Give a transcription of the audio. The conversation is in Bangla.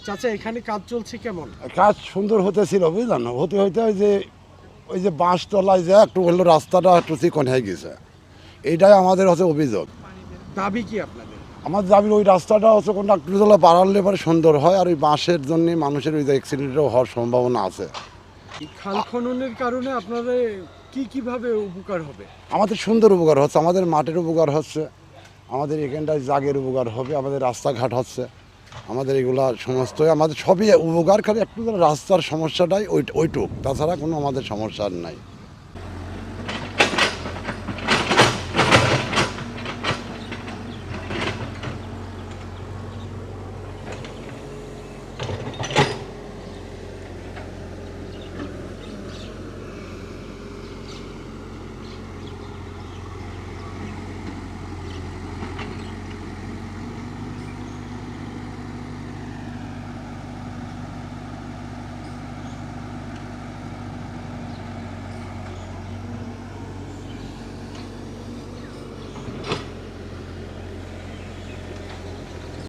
চাচা এখানে কাজ চলছে কেমন? কাজ সুন্দর হতেছিল বুঝলেন, হতে হইতে ওই যে বাঁশতলায় যে একটু হলো রাস্তাটা একটু চিকন হয়ে গেছে, এইটাই আমাদের হচ্ছে অভিযোগ। দাবি কি আপনাদের? আমার দাবির ওই রাস্তাটা হচ্ছে কোনো একটু তোলা বাড়ালে পরে সুন্দর হয়, আর ওই বাঁশের জন্য মানুষের ওই যে অ্যাক্সিডেন্টও হওয়ার সম্ভাবনা আছে। এই খাল খননের কারণে আপনাদের কিভাবে উপকার হবে? আমাদের সুন্দর উপকার হচ্ছে, আমাদের মাঠের উপকার হচ্ছে, আমাদের এখানটায় জাগের উপকার হবে, আমাদের রাস্তাঘাট হচ্ছে, আমাদের এগুলা সমস্তই আমাদের সবই উপকার, খালি একটু রাস্তার সমস্যাটাই ওইটুক, তাছাড়া কোনো আমাদের সমস্যা আর নাই।